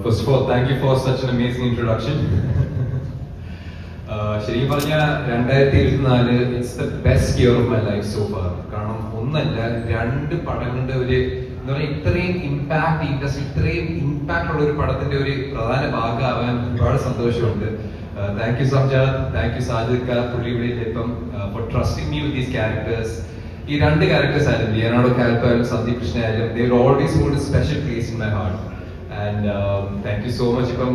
First of all, thank you for such an amazing introduction. ശരിക്കും പറഞ്ഞാൽ 2024 it's the best year of my life so far. കാരണം ഒന്നല്ല, 2 പടങ്ങളുടെ ഒരു എന്താ പറയുക, ഇത്രയും ഇമ്പാക്ട് ഇൻഡസ്ട്രി, ഇത്രയും ഇമ്പാക്ട് ഉള്ള ഒരു പടത്തിന്റെ ഒരു പ്രധാന ഭാഗമാവാൻ ഒരുപാട് സന്തോഷമുണ്ട്. Thank you Samjad, thank you Sajid ക, പുള്ളിയുടെ ഇപ്പം four trusting me with these characters. ഈ 2 ക്യാരക്ടേഴ്സ് ആയാലും, ലിയനാർഡോ കാൽപ്പോ ആയാലും സന്ദീപ് കൃഷ്ണ ആയാലും, they will always hold a special place in my heart. And thank you so much. ഇപ്പം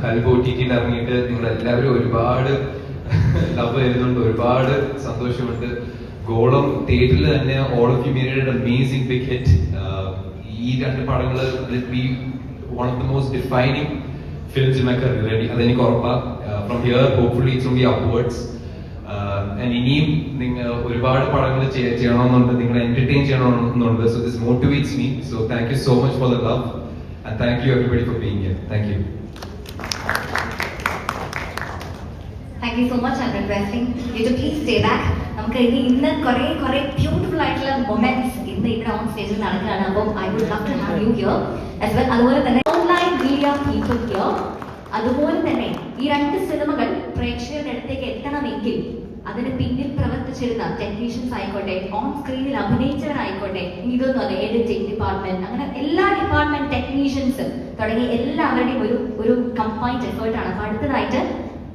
കൽബ് OTT ഇറങ്ങിയിട്ട് നിങ്ങൾ എല്ലാവരും ഒരുപാട് ലവ് ചെയ്യുന്നുണ്ട്, ഒരുപാട് സന്തോഷമുണ്ട്. ഗോളം തിയേറ്ററിൽ തന്നെ all of you made an amazing big hit. ഈ 2 പടങ്ങൾ will be one of the most defining films in my career. അതെനിക്ക് ഉറപ്പാണ്. From here hopefully it's only upwards. ഇനിയും നിങ്ങൾ ഒരുപാട് പടങ്ങൾ ചെയ്യണമെന്നുണ്ട്, നിങ്ങളെ എന്റർടൈൻ ചെയ്യണമെന്നുണ്ട്. So this motivates me. So thank you so much for the love. And thank you everybody for being here. Thank you. Thank you so much. I'm requesting you to please stay back. നമുക്ക് ഇന്ന് കുറെ beautiful ആയിട്ടുള്ള moments ഇന്ന് ഇവിടെ on സ്റ്റേജിൽ നടക്കുകയാണ്. അപ്പോൾ I would love to have you here as well. അതുപോലെ തന്നെ ഓൺലൈൻ മീഡിയ പീപ്പിൾ ഹിയർ. അതുപോലെ തന്നെ ഈ 2 സിനിമകൾ പ്രേക്ഷകരുടെ അടുത്തേക്ക് എത്തണമെങ്കിൽ അതിന് പിന്നിൽ പ്രവർത്തിച്ചിരുന്ന ടെക്നീഷ്യൻസ് ആയിക്കോട്ടെ, ഓൺ സ്ക്രീനിൽ അഭിനയിച്ചവരായിക്കോട്ടെ, ഇതൊന്നും എഡിറ്റിംഗ് ഡിപ്പാർട്ട്മെന്റ്, അങ്ങനെ എല്ലാ ഡിപ്പാർട്ട്മെന്റ് ടെക്നീഷ്യൻസ് തുടങ്ങി എല്ലാവരുടെയും ഒരു കമ്പൈൻഡ് എഫേർട്ടാണ്. അപ്പൊ അടുത്തതായിട്ട്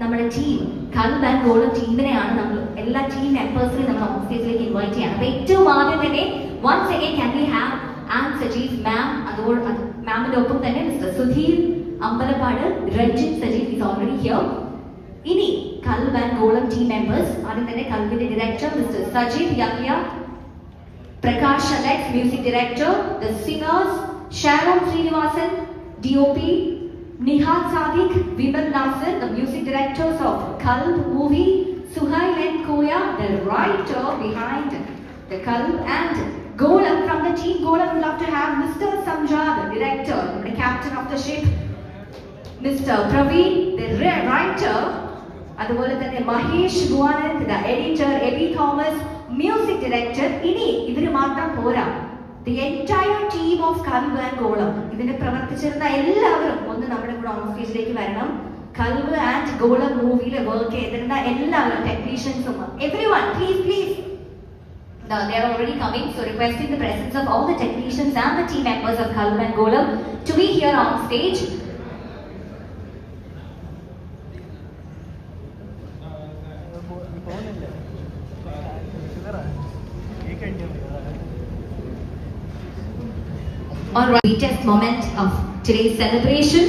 നമ്മുടെ ടീം കൽബ് ആൻഡ് ഗോളം ടീമിനെയാണ് നമ്മൾ എല്ലാ ടീം മെമ്പേഴ്സിനെയും നമ്മൾ ഓൺ സ്റ്റേജിലേക്ക് ഇൻവൈറ്റ് ചെയ്യണം. അപ്പൊ ഏറ്റവും ആദ്യം തന്നെ once again can we have and Sajeev ma'am, അതോട് മാമിന്റെ ഒപ്പം തന്നെ mister Sudheer Ambalappad, Ranjith Sajeev is already here. ഇനി Qalb and Golam team members, ആദ്യം തന്നെ കൽബിന്റെ director mister Sajeev Yahya, Prakash Alex music director, the singers Sharon Srinivasan DOP, Nihad Sadiq, Vimal Nasir, the music directors of Kalb movie, Suhail and Koya, the writer behind the Kalb, and Golam from the team Golam. Would love to have Mr. Samjad, the director, the captain of the ship, Mr. Praveen, the writer, അതുപോലെ തന്നെ Mahesh Guvanand, the editor, Aby Thomas, music director. ഇനി ഇവര് മാത്രം പോരാ, the entire team of Qalb and Golam, ഇതിനെ പ്രവർത്തിച്ചിരുന്ന എല്ലാവരും ഒന്ന് നമ്മുടെ കൂടെ ഓൺ സ്റ്റേജിലേക്ക് വരണം. കൽബ് ആൻഡ് ഗോളം മൂവിയിൽ വർക്ക് ചെയ്തിരുന്ന എല്ലാവരും, ടെക്നീഷ്യൻസും, everyone please. Now they are already coming, so requesting the presence of all the technicians and the team members of Kalb and Golam to be here on stage. All right, sweetest moment of today's celebration.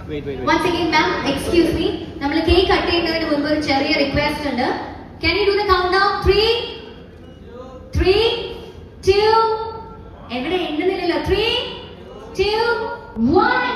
Wait. Once again, ma'am, excuse me. നമ്മൾ cake cut ചെയ്യുന്നതിന് മുൻപ് ഒരു ചെറിയ request ഉണ്ട്. Can you do the countdown? 3, 2, എവിടെ എണ്ണുന്നില്ലല്ലോ. 3, 2, 1.